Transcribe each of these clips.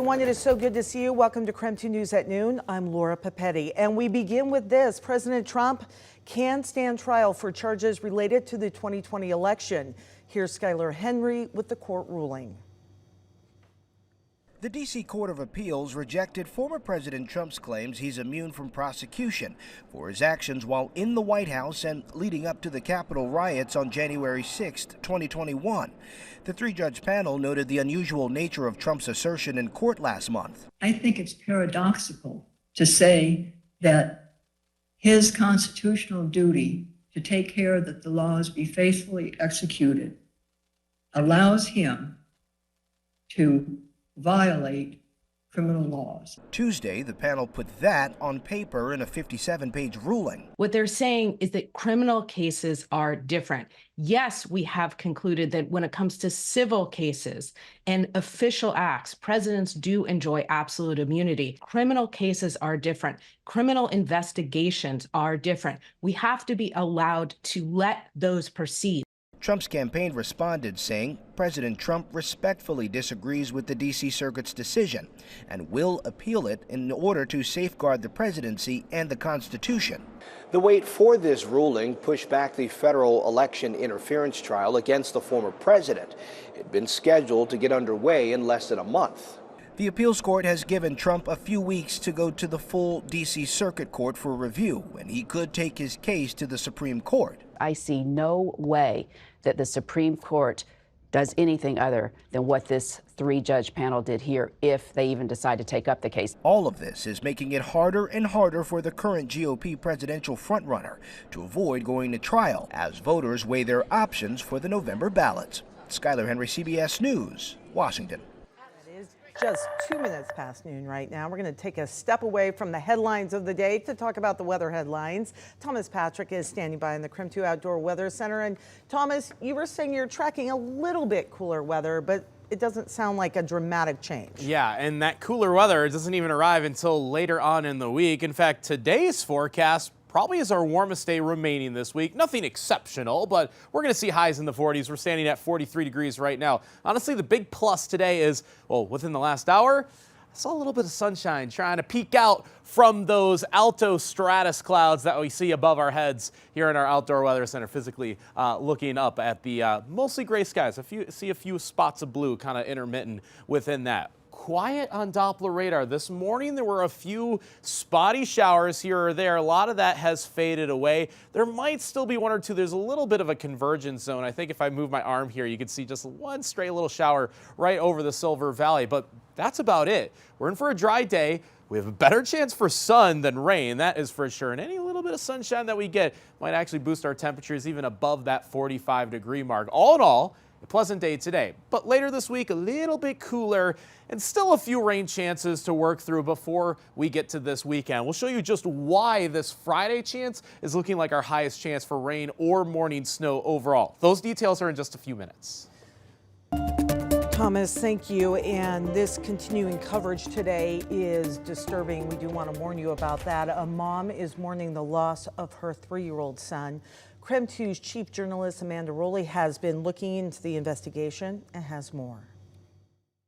Everyone, it is so good to see you. Welcome to KREM 2 News at Noon. I'm Laura Papetti, and we begin with this. President Trump can stand trial for charges related to the 2020 election. Here's Skylar Henry with the court ruling. The D.C. Court of Appeals rejected former President Trump's claims he's immune from prosecution for his actions while in the White House and leading up to the Capitol riots on January 6, 2021. The three-judge panel noted the unusual nature of Trump's assertion in court last month. I think it's paradoxical to say that his constitutional duty to take care that the laws be faithfully executed allows him to violate criminal laws. Tuesday, the panel put that on paper in a 57-page ruling. What they're saying is that criminal cases are different. Yes, we have concluded that when it comes to civil cases and official acts, presidents do enjoy absolute immunity. Criminal cases are different. Criminal investigations are different. We have to be allowed to let those proceed. Trump's campaign responded, saying President Trump respectfully disagrees with the D.C. Circuit's decision and will appeal it in order to safeguard the presidency and the Constitution. The wait for this ruling pushed back the federal election interference trial against the former president. It had been scheduled to get underway in less than a month. The appeals court has given Trump a few weeks to go to the full D.C. Circuit Court for review, and he could take his case to the Supreme Court. I see no way that the Supreme Court does anything other than what this three-judge panel did here, if they even decide to take up the case. All of this is making it harder and harder for the current GOP presidential frontrunner to avoid going to trial as voters weigh their options for the November ballots. Skylar Henry, CBS News, Washington. Just 2 minutes past noon right now. We're going to take a step away from the headlines of the day to talk about the weather headlines. Thomas Patrick is standing by in the KREM 2 Outdoor Weather Center. And Thomas, you were saying you're tracking a little bit cooler weather, but it doesn't sound like a dramatic change. Yeah, and that cooler weather doesn't even arrive until later on in the week. In fact, today's forecast probably is our warmest day remaining this week. Nothing exceptional, but we're going to see highs in the 40s. We're standing at 43 degrees right now. Honestly, the big plus today is, well, within the last hour, I saw a little bit of sunshine trying to peek out from those alto stratus clouds that we see above our heads here in our Outdoor Weather Center, physically looking up at the mostly gray skies. See a few spots of blue kind of intermittent within that. Quiet on Doppler radar. This morning there were a few spotty showers here or there. A lot of that has faded away. There might still be one or two. There's a little bit of a convergence zone. I think if I move my arm here, you can see just one stray little shower right over the Silver Valley, but that's about it. We're in for a dry day. We have a better chance for sun than rain, that is for sure. And any little bit of sunshine that we get might actually boost our temperatures even above that 45-degree mark. All in all, a pleasant day today, but later this week a little bit cooler and still a few rain chances to work through before we get to this weekend. We'll show you just why this Friday chance is looking like our highest chance for rain or morning snow overall. Those details are in just a few minutes. Thomas, thank you. And this continuing coverage today is disturbing. We do want to warn you about that. A mom is mourning the loss of her 3-year-old son. KREM 2's chief journalist Amanda Rowley has been looking into the investigation and has more.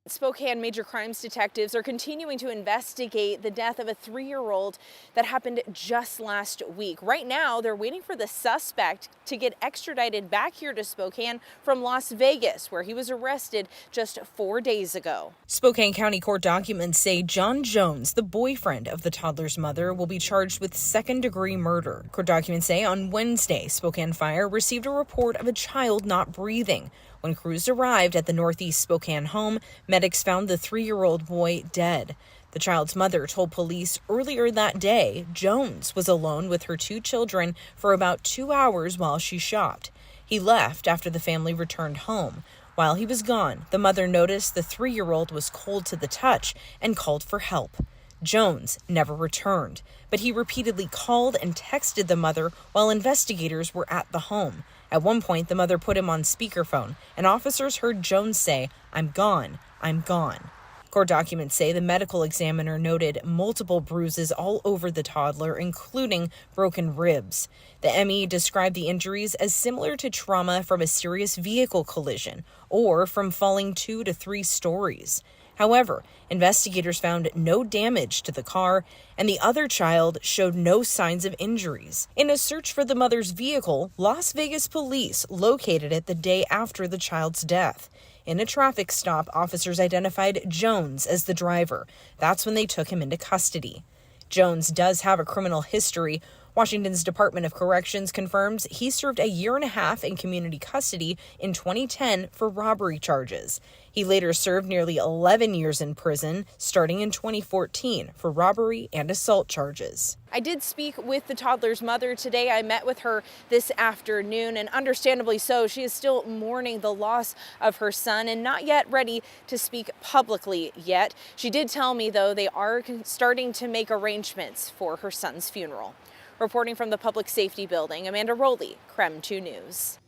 Spokane major crimes detectives are continuing to investigate the death of a 3-year-old that happened just last week. Right now, they're waiting for the suspect to get extradited back here to Spokane from Las Vegas, where he was arrested just 4 days ago. Spokane County court documents say John Jones, the boyfriend of the toddler's mother, will be charged with second-degree murder. Court documents say on Wednesday, Spokane Fire received a report of a child not breathing. When crews arrived at the Northeast Spokane home, medics found the 3-year-old boy dead. The child's mother told police earlier that day Jones was alone with her 2 children for about 2 hours while she shopped. He left after the family returned home. While he was gone, the mother noticed the 3-year-old was cold to the touch and called for help. Jones never returned, but he repeatedly called and texted the mother while investigators were at the home. At one point, the mother put him on speakerphone, and officers heard Jones say, "I'm gone, I'm gone." Court documents say the medical examiner noted multiple bruises all over the toddler, including broken ribs. The ME described the injuries as similar to trauma from a serious vehicle collision or from falling 2 to 3 stories. However, investigators found no damage to the car, and the other child showed no signs of injuries. In a search for the mother's vehicle, Las Vegas police located it the day after the child's death. In a traffic stop, officers identified Jones as the driver. That's when they took him into custody. Jones does have a criminal history. Washington's Department of Corrections confirms he served a year and a half in community custody in 2010 for robbery charges. He later served nearly 11 years in prison, starting in 2014 for robbery and assault charges. I did speak with the toddler's mother today. I met with her this afternoon, and understandably so, she is still mourning the loss of her son and not yet ready to speak publicly yet. She did tell me, though, they are starting to make arrangements for her son's funeral. Reporting from the Public Safety Building, Amanda Rowley, KREM 2 News.